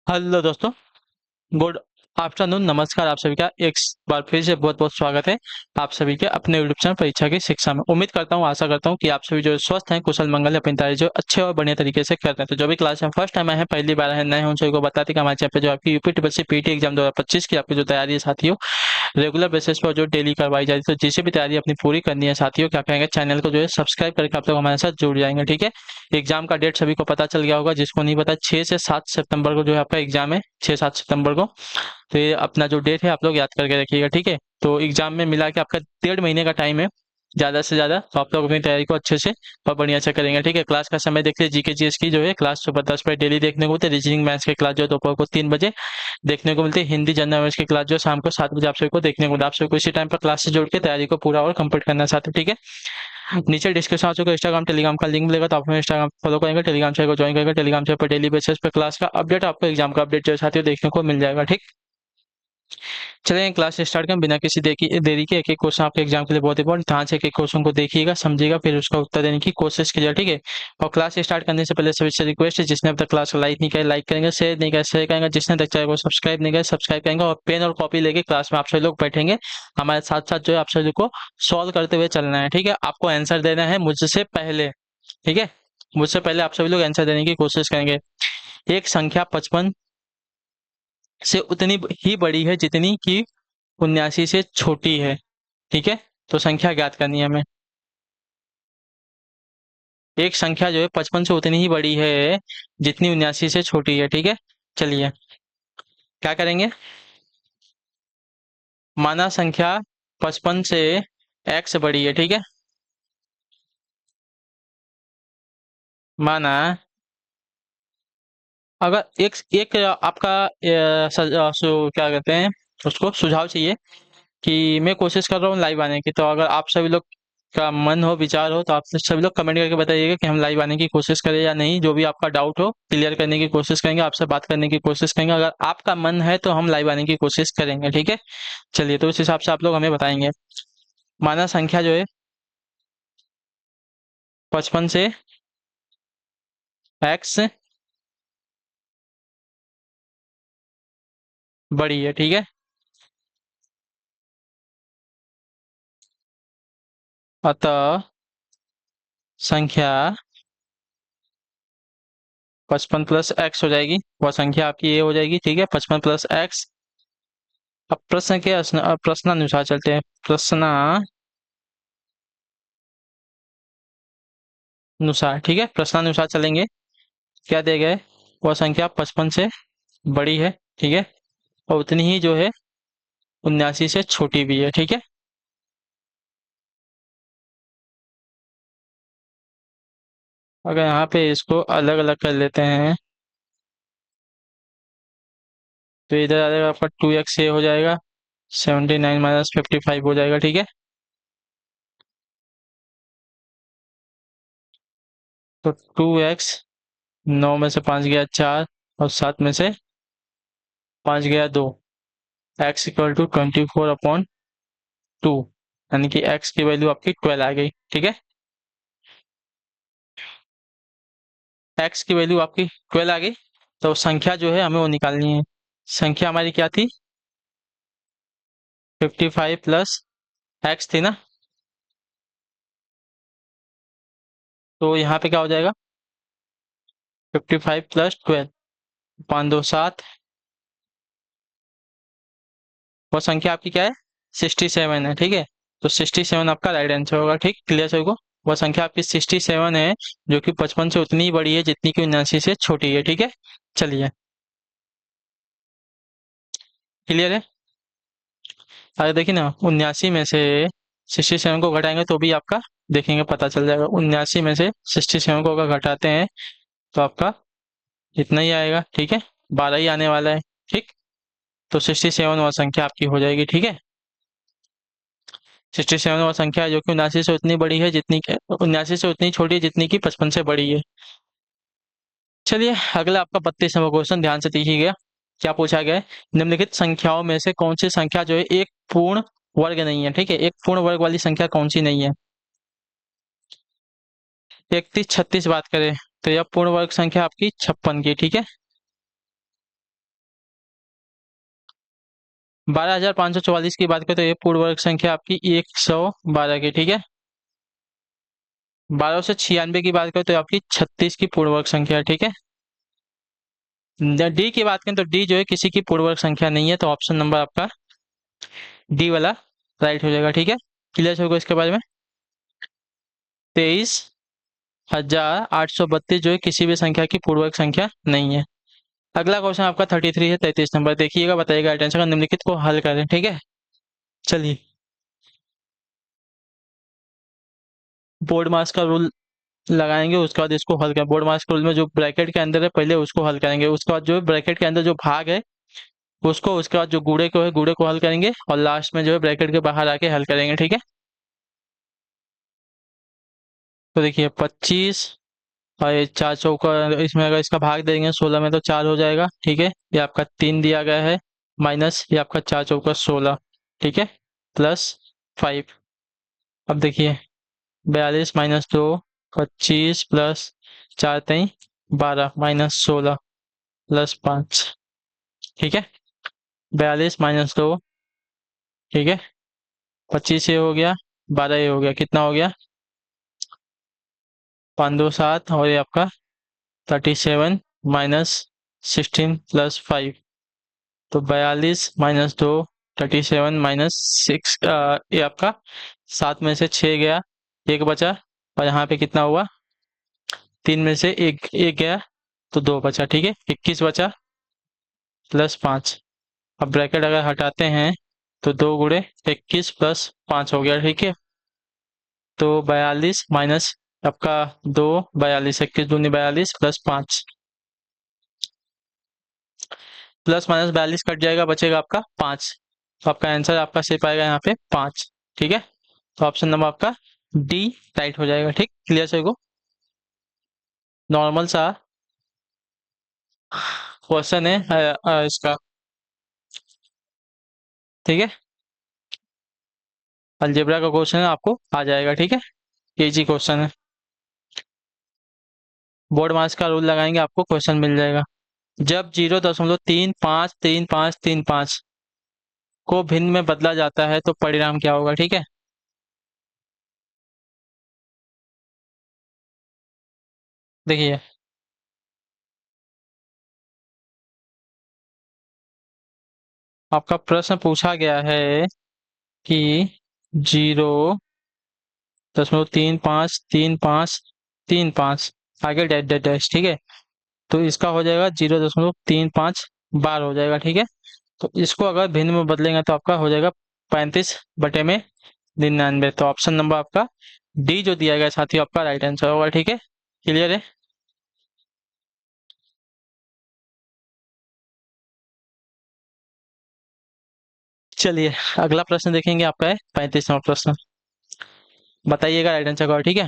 Hello दोस्तों। Good afternoon. नमस्कार। आप सभी का एक बार फिर से बहुत बहुत स्वागत है आप सभी के अपने यूट्यूब चैनल परीक्षा की शिक्षा में। उम्मीद करता हूँ, आशा करता हूँ कि आप सभी जो स्वस्थ हैं, कुशल मंगल है, अपनी तैयारी जो अच्छे और बढ़िया तरीके से कर रहे हैं। तो जो भी क्लास में फर्स्ट टाइम आए हैं, पहली बार है, नए हैं, उन सभी को बताते कि हमारे चैनल पे जो आपकी UP triple C PT exam 2025 की आपकी जो तैयारी है साथियों, रेगुलर बेसिस पर जो डेली करवाई जा रही है। तो जिसे भी तैयारी अपनी पूरी करनी है साथियों, क्या कहेंगे, चैनल को जो है सब्सक्राइब करके आप लोग हमारे साथ जुड़ जाएंगे। ठीक है। एग्जाम का डेट सभी को पता चल गया होगा, जिसको नहीं पता 6 से 7 सितंबर को जो है आपका एग्जाम है, 6-7 सितंबर को। तो ये अपना जो डेट है आप लोग याद करके रखिएगा। ठीक है। तो एग्जाम में मिला के आपका 1.5 महीने का टाइम है ज़्यादा से ज़्यादा। तो आप लोग अपनी तैयारी को अच्छे से और बढ़िया से करेंगे। ठीक है। क्लास का समय देखिए, जीके जीएस की जो है क्लास सुबह 10 बजे डेली देखने को मिलती है। रीजनिंग मैथ्स की क्लास जो है दोपहर को 3 बजे देखने को मिलती है। हिंदी जनरल नॉलेज की क्लास जो है शाम को 7 बजे आप सभी को देखने को मिलता है। आप सभी को इसी टाइम पर क्लास से जोड़ के तैयारी को पूरा और कंप्लीट करना चाहते हैं। ठीक है। नीचे डिस्क्रिप्शन आप सबको इंस्टाग्राम टेलीग्राम का लिंक मिलेगा, तो आप हमें इंस्टाग्राम फॉलो करेंगे, टेलीग्राम चैनल को ज्वाइन करेंगे। टेलीग्राम चैनल पर डेली बेसिस पे क्लास का अपडेट, आपको एग्जाम का अपडेट जो है साथियों देखने को मिल जाएगा। ठीक। चलिए क्लास स्टार्ट करें बिना किसी देरी के। एक एक क्वेश्चन आपके एग्जाम के लिए बहुत इंपॉर्टेंट, ध्यान से एक एक क्वेश्चन को देखिएगा, समझिएगा, फिर उसका उत्तर देने की कोशिश कीजिएगा। ठीक है। और क्लास स्टार्ट करने से पहले सभी से रिक्वेस्ट है, जिसने अब तक क्लास को लाइक नहीं किया लाइक करेंगे, शेयर नहीं किया शेयर करेंगे, जिसने तक चैनल को सब्सक्राइब नहीं किया सब्सक्राइब करेंगे। और पेन और कॉपी लेके क्लास में आप सभी लोग बैठेंगे, हमारे साथ साथ जो है आप सभी को सॉल्व करते हुए चलना है। ठीक है। आपको आंसर देना है मुझसे पहले। ठीक है। मुझसे पहले आप सभी लोग आंसर देने की कोशिश करेंगे। एक संख्या 55 से उतनी ही बड़ी है जितनी कि 79 से छोटी है। ठीक है। तो संख्या ज्ञात करनी है हमें। एक संख्या जो है 55 से उतनी ही बड़ी है जितनी 79 से छोटी है। ठीक है। चलिए क्या करेंगे। माना संख्या 55 से x बड़ी है। ठीक है। माना अगर एक एक आपका क्या कहते हैं, उसको सुझाव चाहिए कि मैं कोशिश कर रहा हूँ लाइव आने की। तो अगर आप सभी लोग का मन हो, विचार हो, तो आप सभी लोग कमेंट करके बताइएगा कि हम लाइव आने की कोशिश करें या नहीं। जो भी आपका डाउट हो क्लियर करने की कोशिश करेंगे, आपसे बात करने की कोशिश करेंगे। अगर आपका मन है तो हम लाइव आने की कोशिश करेंगे। ठीक है। चलिए तो उस हिसाब से आप लोग हमें बताएंगे। माना संख्या जो है 55 से एक्स बड़ी है। ठीक है। अतः संख्या 55 प्लस एक्स हो जाएगी, वह संख्या आपकी ये हो जाएगी। ठीक है। 55 प्लस एक्स। अब प्रश्न के प्रश्नानुसार चलते हैं। प्रश्नानुसार। ठीक है। प्रश्नानुसार चलेंगे। क्या दिया गया है, वह संख्या 55 से बड़ी है। ठीक है। और उतनी ही जो है 79 से छोटी भी है। ठीक है। अगर यहाँ पे इसको अलग अलग कर लेते हैं, तो इधर आ जाएगा आपका 2x ये हो जाएगा, 79 - 55 हो जाएगा। ठीक है। तो 2x, 9 में से 5 गया 4, और 7 में से 5 गया 2, x इक्वल टू 24/2, यानी कि x की वैल्यू आपकी 12 आ गई। ठीक है। x की वैल्यू आपकी 12 आ गई। तो संख्या जो है हमें वो निकालनी है। संख्या हमारी क्या थी, 55 प्लस एक्स थी ना। तो यहाँ पे क्या हो जाएगा, 55 प्लस 12, 5 2 7। वो संख्या आपकी क्या है, 67 है। ठीक है। तो 67 आपका राइट आंसर होगा। ठीक, क्लियर सभी को। वह संख्या आपकी 67 है, जो कि 55 से उतनी ही बड़ी है जितनी कि 79 से छोटी है। ठीक है। चलिए क्लियर है। अगर देखिए ना, 79 में से 67 को घटाएंगे तो भी आपका देखेंगे पता चल जाएगा। 79 में से 67 को अगर घटाते हैं तो आपका इतना ही आएगा। ठीक है। 12 ही आने वाला है। ठीक। तो 67 वह संख्या आपकी हो जाएगी। ठीक है। 67 वह संख्या है जो कि 79 से उतनी बड़ी है जितनी, 79 से उतनी छोटी है जितनी कि 55 से बड़ी है। चलिए अगला आपका 32वां नंबर क्वेश्चन, ध्यान से देखिएगा। क्या पूछा गया है, निम्नलिखित संख्याओं में से कौन सी संख्या जो है एक पूर्ण वर्ग नहीं है। ठीक है। एक पूर्ण वर्ग वाली संख्या कौन सी नहीं है। 31 36 बात करें तो यह पूर्ण वर्ग संख्या आपकी 56 की। ठीक है। 12,544 की बात करें तो ये पूर्ण वर्ग संख्या आपकी 112 की, ठीक है। 1296 की बात करें तो आपकी 36 की पूर्ण वर्ग संख्या है, ठीक है। डी की बात करें तो डी जो है किसी की पूर्ण वर्ग संख्या नहीं है, तो ऑप्शन नंबर आपका डी वाला राइट हो जाएगा, ठीक है। क्लियर होगा इसके बारे में। 23,832 जो है किसी भी संख्या की पूर्ण वर्ग संख्या नहीं है। अगला क्वेश्चन आपका 33 है, 33 नंबर देखिएगा, बताइएगा राइट आंसर का, निम्नलिखित को हल करें, ठीक है। चलिए, बोर्ड मास का रूल लगाएंगे, उसके बाद इसको हल करें। बोर्ड मास के रूल में जो ब्रैकेट के अंदर है पहले उसको हल करेंगे, उसके बाद जो है ब्रैकेट के अंदर जो भाग है उसको, उसके बाद जो गुणे को है गुणे को हल करेंगे, और लास्ट में जो है ब्रैकेट के बाहर आके हल करेंगे, ठीक है। तो देखिए 25 और ये 4 चौका, इसमें अगर इसका भाग देंगे 16 में तो 4 हो जाएगा, ठीक है। ये आपका 3 दिया गया है, माइनस ये आपका 4 चौका 16, ठीक है, +5। अब देखिए 42 -2, 25 +4 × 3 = 12 -16 +5, ठीक है। 42 -2, ठीक है, 25 ये हो गया, 12 ये हो गया, कितना हो गया, 5 2 7, और ये आपका 37 -16 +5, तो 42 -2, 37 -6, ये आपका 7 में से 6 गया, एक बचा, और यहाँ पे कितना हुआ, 3 में से एक एक गया, तो 2 बचा, ठीक है, 21 बचा +5। अब ब्रैकेट अगर हटाते हैं तो 2 × 21 + 5 हो गया, ठीक है। तो 42 माइनस आपका 2, 42, 21 दूनी 42 +5, प्लस माइनस 42 कट जाएगा, बचेगा आपका 5। तो आपका आंसर आपका सही पाएगा यहाँ पे 5, ठीक है। तो ऑप्शन नंबर आपका डी राइट हो जाएगा, ठीक। क्लियर सही को, नॉर्मल सा क्वेश्चन है इसका, ठीक है। अलजेब्रा का क्वेश्चन है, आपको आ जाएगा, ठीक है, इजी क्वेश्चन है। बोर्ड मास का रूल लगाएंगे, आपको क्वेश्चन मिल जाएगा। जब 0.353535 को भिन्न में बदला जाता है तो परिणाम क्या होगा, ठीक है। देखिए आपका प्रश्न पूछा गया है कि 0.353535 आगे डैश डैश डैश, ठीक है। तो इसका हो जाएगा 0.35 बार हो जाएगा, ठीक है। तो इसको अगर भिन्न में बदलेंगे तो आपका हो जाएगा 35/99। तो ऑप्शन नंबर आपका डी जो दिया गया साथी आपका राइट आंसर होगा, ठीक है। क्लियर है। चलिए अगला प्रश्न देखेंगे, आपका है 35वां प्रश्न, बताइएगा राइट आंसर का, ठीक है।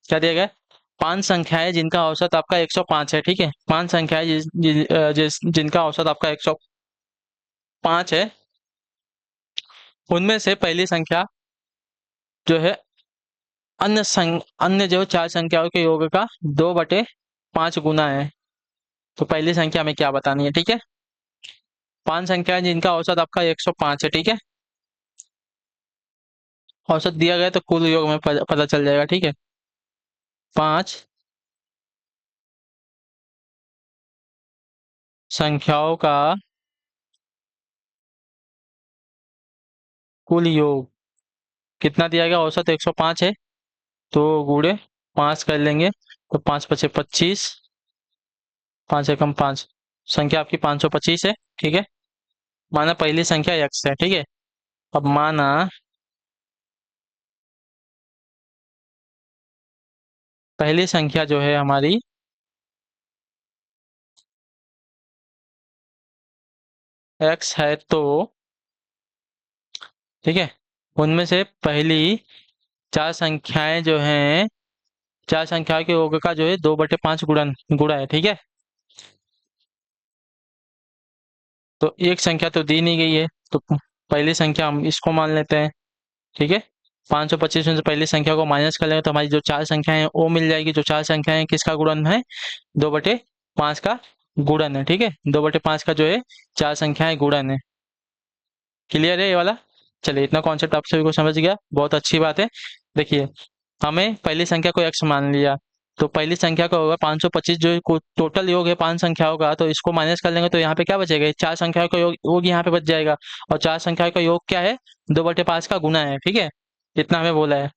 क्या दिया गया है? 5 संख्याएं जिनका औसत आपका 105 है, ठीक है। 5 संख्याएं जिनका औसत आपका 105 है, उनमें से पहली संख्या जो है अन्य जो 4 संख्याओं के योग का 2/5 गुना है। तो पहली संख्या में क्या बतानी है, ठीक है। 5 संख्याएं जिनका औसत आपका 105 है, ठीक है। औसत दिया गया तो कुल योग में पता चल जाएगा, ठीक है। 5 संख्याओं का कुल योग कितना दिया गया, औसत 105 है, तो गुणे 5 कर लेंगे, तो 5×5 = 25, 5 × 5, संख्या आपकी 525 है, ठीक है। माना पहली संख्या x है, ठीक है। अब माना पहली संख्या जो है हमारी x है, तो ठीक है, उनमें से पहली 4 संख्याएं जो हैं, 4 संख्याओं के योग का जो है 2/5 गुणा है, ठीक है। तो एक संख्या तो दी नहीं गई है, तो पहली संख्या हम इसको मान लेते हैं, ठीक है। 525 में से पहली संख्या को माइनस कर लेंगे तो हमारी जो 4 संख्याएं हैं वो मिल जाएगी। जो 4 संख्याएं किसका गुणन है, 2/5 का गुणन है, ठीक है। 2/5 का जो है 4 संख्याएं गुणन है। क्लियर है ये वाला? चलिए, इतना कॉन्सेप्ट आप सभी को समझ गया, बहुत अच्छी बात है। देखिए, हमें पहली संख्या को x मान लिया, तो पहली संख्या का होगा 525, जो टोटल योग है 5 संख्याओं का, तो इसको माइनस कर लेंगे तो यहाँ पे क्या बचेगा, ये 4 संख्याओं का योग यहाँ पे बच जाएगा। और 4 संख्याओं का योग क्या है, 2/5 का गुना है, ठीक है। इतना हमें बोला है।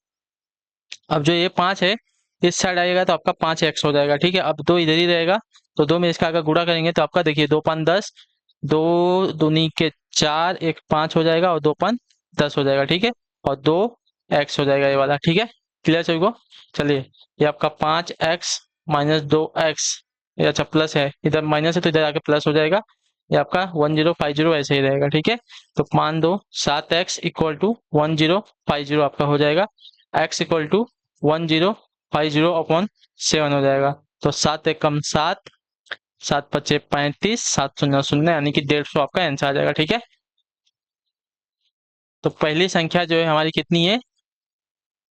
अब जो ये 5 है, इस साइड आएगा तो आपका 5x हो जाएगा, ठीक है। अब 2 इधर ही रहेगा, तो 2 में इसका अगर गुणा करेंगे तो आपका देखिए 2 5 10, 2 दूनी के 4, 1 5 हो जाएगा और 2 5 10 हो जाएगा, ठीक है। और 2x हो जाएगा ये वाला, ठीक है। क्लियर सभी को? चलिए, ये आपका 5x माइनस 2x, ये अच्छा प्लस है, इधर माइनस है तो इधर आके प्लस हो जाएगा। ये आपका 1050 ऐसे ही रहेगा, ठीक है। तो 5 2 7x इक्वल टू 1050 आपका हो जाएगा। x इक्वल टू 1050 अपॉन 7 हो जाएगा। तो 7 एकम 7, 7 पचे 35, 7 शून्य शून्य, यानी कि 150 आपका आंसर आ जाएगा, ठीक है। तो पहली संख्या जो है हमारी कितनी है,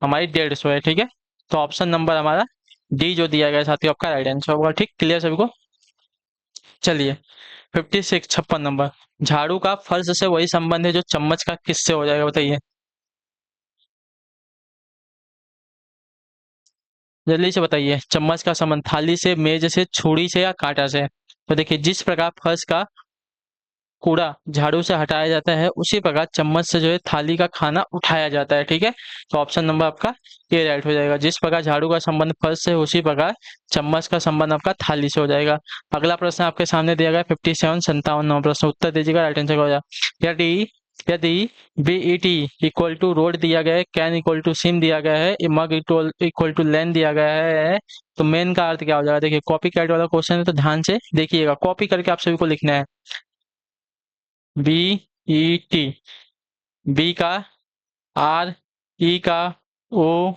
हमारी 150 है, ठीक है। तो ऑप्शन नंबर हमारा डी जो दिया गया है साथियों, आपका राइट आंसर होगा, ठीक। क्लियर सभी को? चलिए, 56 56 नंबर, झाड़ू का फर्श से वही संबंध है जो चम्मच का किससे हो जाएगा, बताइए जल्दी से बताइए। चम्मच का संबंध थाली से, मेज से, छुरी से या कांटा से? तो देखिए, जिस प्रकार फर्श का कूड़ा झाड़ू से हटाया जाता है, उसी प्रकार चम्मच से जो है थाली का खाना उठाया जाता है, ठीक है। तो ऑप्शन नंबर आपका ए राइट हो जाएगा। जिस प्रकार झाड़ू का संबंध फर्श से है, उसी प्रकार चम्मच का संबंध आपका थाली से हो जाएगा। अगला प्रश्न आपके सामने दिया गया 57 57 नंबर प्रश्न, उत्तर दीजिएगा, राइट आंसर हो जाएगा। यदि यदि बीईटी इक्वल टू रोड दिया गया है, कैन इक्वल टू सिम दिया गया है, मग इक्वल टू लेन दिया गया है, तो मेन का अर्थ क्या हो जाएगा? देखिए, कॉपी कैट वाला क्वेश्चन है, तो ध्यान से देखिएगा, कॉपी करके आप सभी को लिखना है। बी ई टी, बी का आर, ई का ओ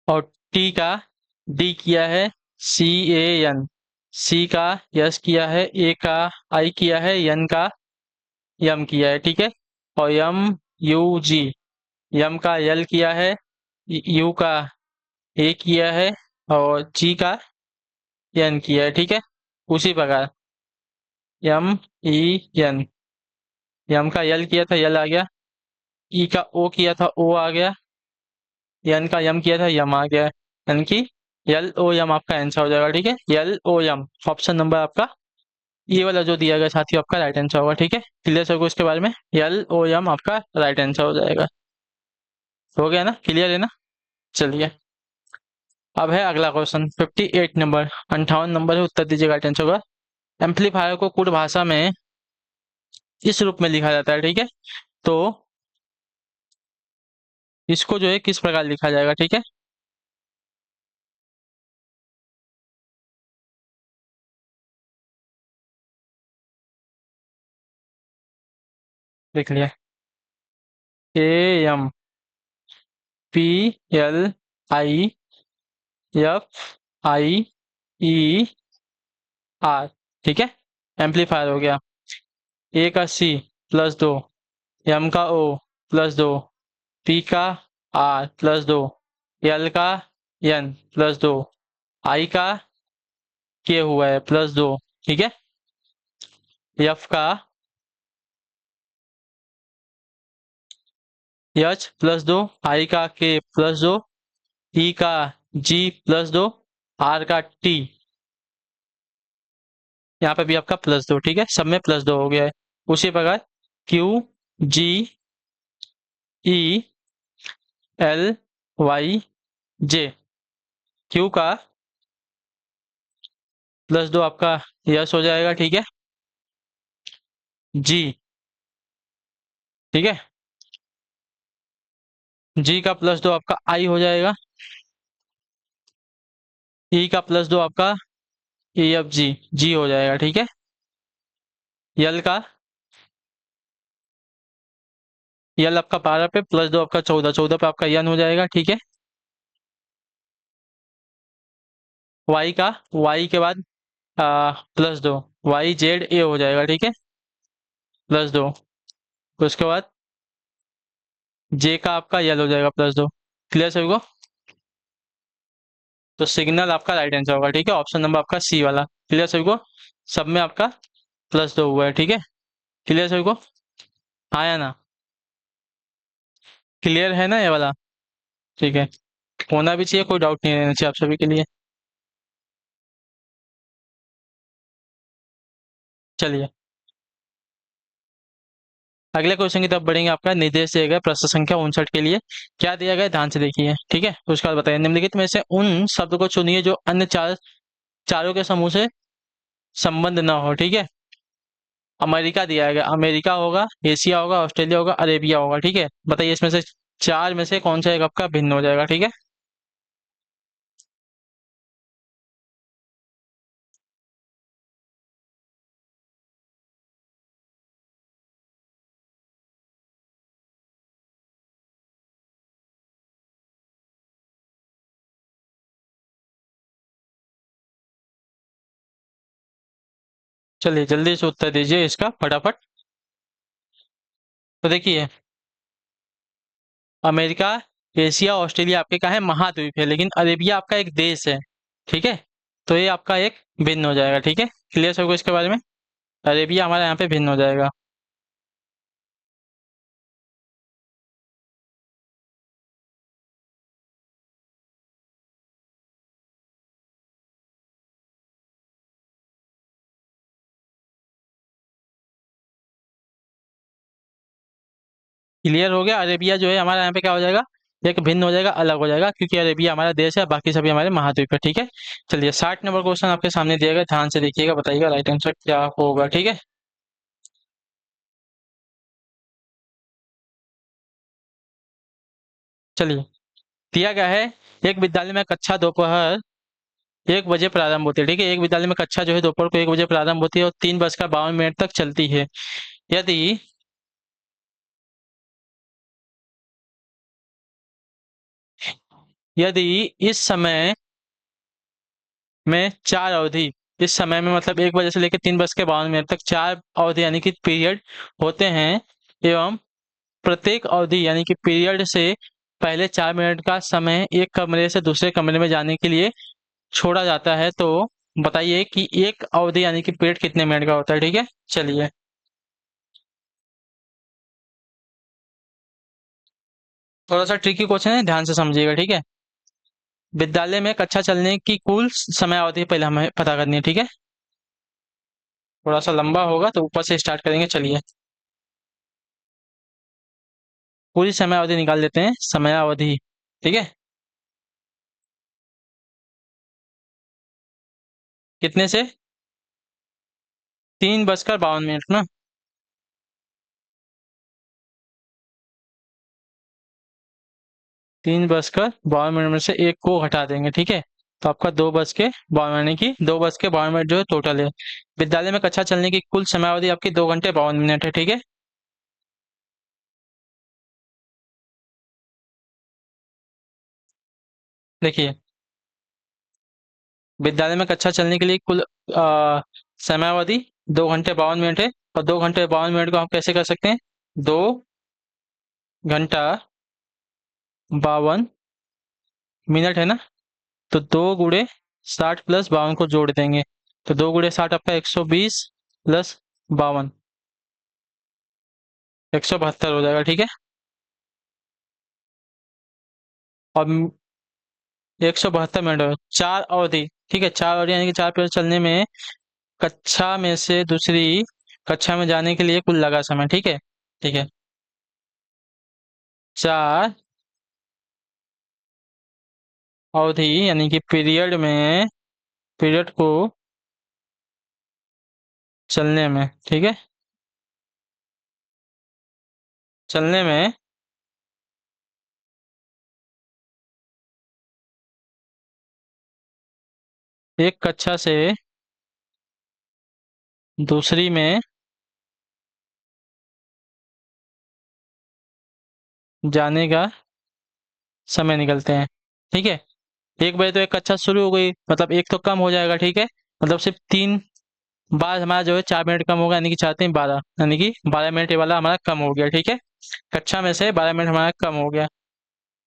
और टी का डी किया है, सी ए एन, सी का यस किया है, ए का आई किया है, एन का यम किया है, ठीक है। और यम यू जी, यम का यल किया है, यू का ए किया है और जी का एन किया है, ठीक है। उसी प्रकार यम ई एन, यम का यल किया था, यल आ गया, ई का ओ किया था, ओ आ गया, एन का यम किया था, यम आ गया, यानी कि यल ओ यम आपका आंसर हो जाएगा, ठीक है। यल ओ यम ऑप्शन नंबर आपका ये वाला जो दिया गया साथियों, आपका राइट आंसर होगा, ठीक है। क्लियर सबको इसके बारे में? यल ओ यम आपका राइट आंसर हो जाएगा। हो गया ना? क्लियर है ना? चलिए, अब है अगला क्वेश्चन 58 नंबर, 58 नंबर है, उत्तर दीजिएगा, राइट आंसर होगा। एम्पलीफायर को कुछ भाषा में इस रूप में लिखा जाता है, ठीक है। तो इसको जो है किस प्रकार लिखा जाएगा, ठीक है। देख लिया, A M P L I F I E R, ठीक है। एम्पलीफायर हो गया। ए का सी प्लस 2, एम का ओ प्लस 2, पी का आर प्लस 2, एल का एन प्लस 2, आई का के हुआ है प्लस 2, ठीक है। एफ का एच प्लस 2, आई का के प्लस 2, ई का जी प्लस 2, आर का टी, यहाँ पे भी आपका प्लस 2, ठीक है। सब में प्लस 2 हो गया है। उसी प्रकार क्यू जी ई एल वाई जे, क्यू का प्लस 2 आपका यस हो जाएगा, ठीक है। जी, ठीक है। जी का प्लस 2 आपका आई हो जाएगा। ई का प्लस 2 आपका ए एफ जी, जी हो जाएगा, ठीक है। यल का, यल आपका 12 पे प्लस 2 आपका 14, 14 पे आपका यन हो जाएगा, ठीक है। वाई का, वाई के बाद प्लस 2, वाई जेड ए हो जाएगा, ठीक है, प्लस 2। उसके बाद जे का आपका यल हो जाएगा प्लस 2। क्लियर सभी को? तो सिग्नल आपका राइट आंसर होगा, ठीक है, ऑप्शन नंबर आपका सी वाला। क्लियर सभी को? सब में आपका प्लस 2 हुआ है, ठीक है। क्लियर सभी को? आया ना? क्लियर है ना ये वाला? ठीक है। होना भी चाहिए, कोई डाउट नहीं रहना चाहिए आप सभी के लिए। चलिए अगले क्वेश्चन की तरफ बढ़ेंगे। आपका निर्देश दिया गया प्रश्न संख्या 59 के लिए। क्या दिया गया है? ध्यान से देखिए, ठीक है। उसके बाद बताइए, निम्नलिखित में से उन शब्द को चुनिए जो अन्य चारों के समूह से संबंध न हो, ठीक है। अमेरिका दिया गया, अमेरिका होगा, एशिया होगा, ऑस्ट्रेलिया होगा, अरेबिया होगा, ठीक है। बताइए इसमें से चार में से कौन सा एक आपका भिन्न हो जाएगा, ठीक है। चलिए जल्दी से उत्तर दीजिए इसका फटाफट। तो देखिए, अमेरिका, एशिया, ऑस्ट्रेलिया आपके क्या है? महाद्वीप है, लेकिन अरेबिया आपका एक देश है, ठीक है। तो ये आपका एक भिन्न हो जाएगा, ठीक है। क्लियर सबको इसके बारे में? अरेबिया हमारा यहाँ पे भिन्न हो जाएगा। क्लियर हो गया? अरेबिया जो है हमारा यहाँ पे क्या हो जाएगा? एक भिन्न हो जाएगा, अलग हो जाएगा, क्योंकि अरेबिया हमारा देश है, बाकी सभी हमारे महाद्वीप है, ठीक है। चलिए 60 नंबर क्वेश्चन आपके सामने दिया गया, ध्यान से देखिएगा, बताइएगा राइट आंसर क्या होगा, ठीक है। चलिए, दिया गया है, एक विद्यालय में कक्षा दोपहर 1 बजे प्रारंभ होती है, ठीक है। एक विद्यालय में कक्षा जो है दोपहर को 1 बजे प्रारंभ होती है और 3 बजकर 52 मिनट तक चलती है। यदि यदि इस समय में चार अवधि, इस समय में मतलब 1 बजे से लेकर 3 बज के 52 मिनट तक चार अवधि यानी कि पीरियड होते हैं, एवं प्रत्येक अवधि यानी कि पीरियड से पहले 4 मिनट का समय एक कमरे से दूसरे कमरे में जाने के लिए छोड़ा जाता है, तो बताइए कि एक अवधि यानी कि पीरियड कितने मिनट का होता है, ठीक है। चलिए, थोड़ा सा ट्रिकी क्वेश्चन है, ध्यान से समझिएगा, ठीक है। विद्यालय में कक्षा चलने की कुल समय अवधि पहले हमें पता करनी है, ठीक है। थोड़ा सा लंबा होगा तो ऊपर से स्टार्ट करेंगे। चलिए, पूरी समय अवधि निकाल लेते हैं, समय अवधि, ठीक है। कितने से? 3 बजकर 52 मिनट ना? 3 बजकर 52 मिनट में से एक को हटा देंगे, ठीक है। तो आपका 2 बज के 52 यानी कि 2 बज के 52 मिनट जो है टोटल है। विद्यालय में कक्षा चलने की कुल समय अवधि आपकी 2 घंटे 52 मिनट है, ठीक है। देखिए, विद्यालय में कक्षा चलने के लिए कुल समय अवधि 2 घंटे 52 मिनट है। और 2 घंटे 52 मिनट को हम कैसे कर सकते हैं? 2 घंटा 52 मिनट है ना? तो 2 गुणे 60 प्लस 52 को जोड़ देंगे। तो 2 गुणे 60 आपका 120 प्लस 52 172 हो जाएगा, ठीक है। और 172 मिनट हो चार अवधि, ठीक है। चार अवधि यानी कि चार पीरियड चलने में कक्षा में से दूसरी कक्षा में जाने के लिए कुल लगा समय, ठीक है। ठीक है, चार अवधि यानी कि पीरियड को चलने में, ठीक है, चलने में एक कक्षा से दूसरी में जाने का समय निकलते हैं, ठीक है। 1 बजे तो एक कक्षा शुरू हो गई, मतलब एक तो कम हो जाएगा, ठीक है। मतलब सिर्फ 3 बार हमारा जो है 4 मिनट कम होगा, यानी कि 4 3 12, यानी कि 12 मिनट ये वाला हमारा कम हो गया, ठीक है। कक्षा में से 12 मिनट हमारा कम हो गया,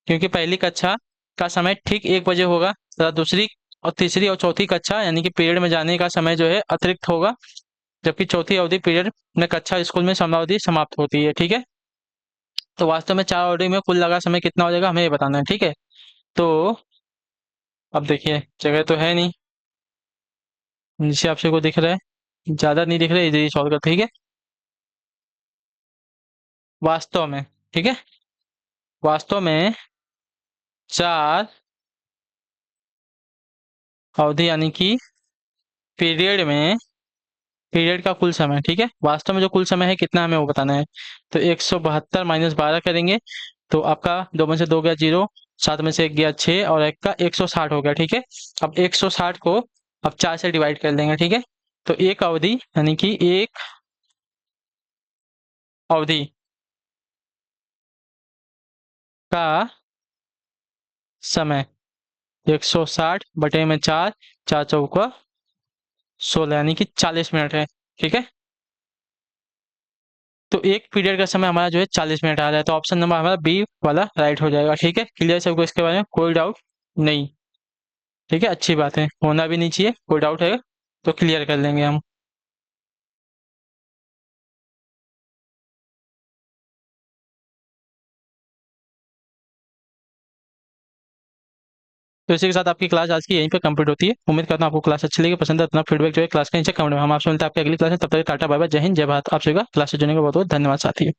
क्योंकि पहली कक्षा का समय ठीक 1 बजे होगा, तथा दूसरी और तीसरी और चौथी कक्षा यानी कि पीरियड में जाने का समय जो है अतिरिक्त होगा, जबकि चौथी अवधि पीरियड में कक्षा स्कूल में समयावधि समाप्त होती है। ठीक है, तो वास्तव में 4 अवधि में कुल लगा समय कितना हो जाएगा, हमें ये बताना है। ठीक है, तो अब देखिए जगह तो है नहीं, नीचे आपसे को दिख रहा है, ज़्यादा नहीं दिख रहा है, इजीली सॉल्व कर। ठीक है, वास्तव में, ठीक है, वास्तव में 4 अवधि यानी कि पीरियड में, पीरियड का कुल समय, ठीक है, वास्तव में जो कुल समय है कितना हमें वो बताना है। तो 172 माइनस 12 करेंगे तो आपका 2 में से 2 गया 0, 7 में से 1 गया 6 और 1 का 160 हो गया। ठीक है, अब 160 को अब 4 से डिवाइड कर देंगे। ठीक है, तो एक अवधि यानी कि एक अवधि का समय 160 बटे में 4, 4 चौका 16 यानी कि 40 मिनट है। ठीक है, तो एक पीरियड का समय हमारा जो है 40 मिनट आ रहा है, तो ऑप्शन नंबर हमारा बी वाला राइट हो जाएगा। ठीक है, क्लियर सबको इसके बारे में, कोई डाउट नहीं। ठीक है, अच्छी बात है, होना भी नहीं चाहिए, कोई डाउट है तो क्लियर कर लेंगे हम। तो इसी के साथ आपकी क्लास आज की यहीं पे कंप्लीट होती है। उम्मीद करता हूँ आपको क्लास अच्छी लगी, पसंद है, अपना फीडबैक जो है क्लास के नीचे कमेंट में, हम आपसे मिलते हैं आपकी अगली क्लास में। तब तक टाटा बाय बाय, जय हिंद, जय भारत। आप सभी का क्लास से जुड़ने का बहुत बहुत धन्यवाद साथी।